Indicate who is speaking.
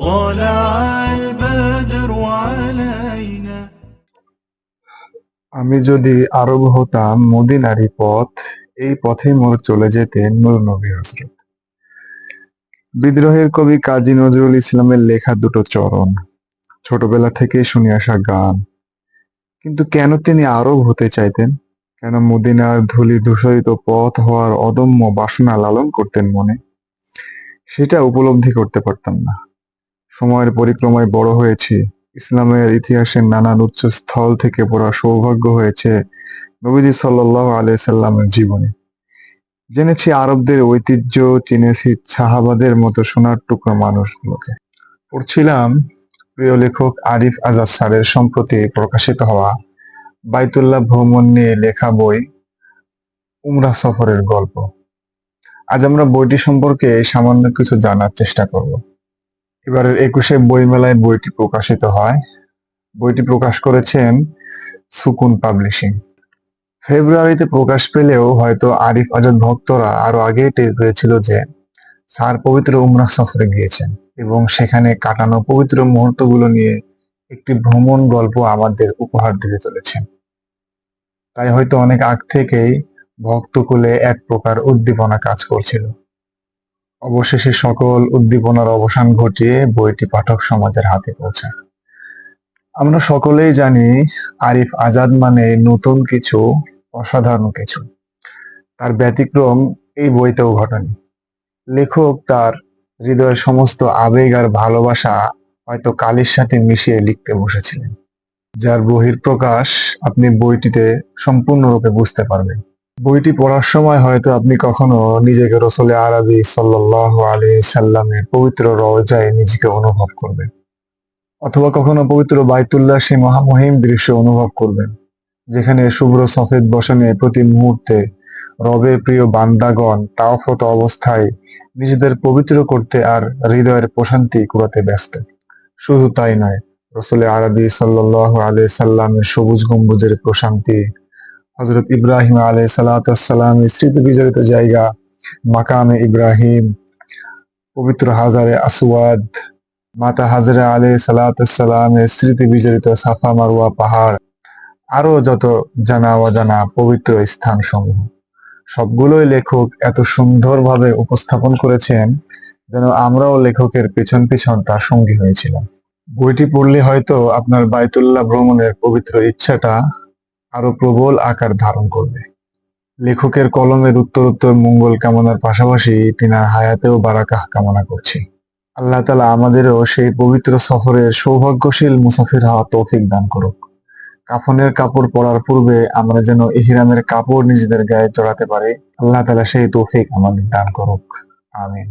Speaker 1: طلع البدر علينا।
Speaker 2: আমি যদি আরব হতাম মদিনারই পথ, এই পথে মোর চলে যেতেন নূর নবী হযরত। বিদ্রোহের কবি কাজী নজরুল ইসলামের লেখা দুটো চরণ, ছোটবেলা থেকেই শুনে আসা গান। কিন্তু কেন তিনি আরব হতে চাইতেন? কেন মদিনার ধূলি ধূসরিত পথ হওয়ার অদম্য বাসনা লালন করতেন মনে? সেটা উপলব্ধি করতে পারতাম না। সময়ের পরিক্রমায় বড় হয়েছি, ইসলামের ইতিহাসের নানান উচ্চ স্থল থেকে পড়া সৌভাগ্য হয়েছে নবীজি সাল্লাল্লাহু আলাইহি সাল্লামের জীবনে। জেনেছি আরবদের ঐতিহ্য, চিনেছি সাহাবাদের মতো সোনার টুকরো মানুষগুলোকে। পড়ছিলাম প্রিয় লেখক আরিফ আজাদ স্যারের সম্প্রতি প্রকাশিত হওয়া বাইতুল্লাহ ভ্রমণ নিয়ে লেখা বই উমরাহ সফরের গল্প। আজ আমরা বইটি সম্পর্কে সামান্য কিছু জানার চেষ্টা করব। এবারের ২১শে বইমেলায় বইটি প্রকাশিত হয়। বইটি প্রকাশ করেছেন সুকুন পাবলিশিং। ফেব্রুয়ারিতে প্রকাশ পেলেও হয়তো আরিফ আজাদ ভক্তরা আরো আগেই টের পেয়েছিল যে স্যার পবিত্র উমরাহ সফরে গিয়েছেন এবং সেখানে কাটানো পবিত্র মুহূর্তগুলো নিয়ে একটি ভ্রমণ গল্প আমাদের উপহার দিতে চলেছেন। তাই হয়তো অনেক আগ থেকেই ভক্তকুলে এক প্রকার উদ্দীপনা কাজ করছিল। অবশেষে সকল উদ্দীপনার অবসান ঘটিয়ে বইটি পাঠক সমাজের হাতে পৌঁছায়। আমরা সকলেই জানি আরিফ আজাদ মানে নতুন কিছু, অসাধারণ কিছু। তার ব্যতিক্রম এই বইতেও ঘটেনি। লেখক তার হৃদয়ের সমস্ত আবেগ আর ভালোবাসা হয়তো কালির সাথে মিশিয়ে লিখতে বসেছিলেন, যার বহিঃপ্রকাশ আপনি বইটিতে সম্পূর্ণরূপে বুঝতে পারবেন। বইটি পড়ার সময় হয়তো আপনি কখনো নিজেকে রসুলে আরবি সাল্লাল্লাহু আলাইহি সাল্লামের পবিত্র রওজায় নিজেকে অনুভব করবেন, অথবা কখনো পবিত্র বাইতুল্লাহ সেই মহামহিম দৃশ্য অনুভব করবেন, যেখানে শুভ্র সফেদ বসনে প্রতি মুহূর্তে রবের প্রিয় বান্দাগণ তাওফরত অবস্থায় নিজেদের পবিত্র করতে আর হৃদয়ের প্রশান্তি কুড়াতে ব্যস্ত। শুধু তাই নয়, রসুলে আরবি সাল্লাল্লাহু আলাইহি সাল্লামের সবুজ গম্বুজের প্রশান্তি, হযরত ইব্রাহিম আলাইহিস সালামের স্মৃতি বিজড়িত জায়গা মাকামে ইব্রাহিম, পবিত্র হাজারে আসওয়াদ, মাতা হাজরা আলাইহিস সালামের স্মৃতি বিজড়িত সাফা মারওয়া পাহাড়, আরো যত জানা অজানা পবিত্র স্থানসমূহ, সবগুলোই লেখক এত সুন্দরভাবে উপস্থাপন করেছেন যেন আমরাও লেখকের পিছন পিছন তার সঙ্গী হয়েছিলাম। বইটি পড়লে হয়তো আপনার বাইতুল্লাহ ভ্রমণের পবিত্র ইচ্ছাটা আরো প্রবল আকার ধারণ করবে। লেখকের কলমের উত্তরোত্তর মঙ্গল কামনার পাশাপাশি তিনার হায়াতেও বারাকাহ কামনা করছি। আল্লাহ তাআলা আমাদেরও সেই পবিত্র সফরের সৌভাগ্যশীল মুসাফির হওয়া তৌফিক দান করুক। কাফনের কাপড় পরার পূর্বে আমরা যেন ইহরামের কাপড় নিজেদের গায়ে জড়াতে পারি। আল্লাহ তাআলা সেই তৌফিক আমাদের দান করুক। আমিন।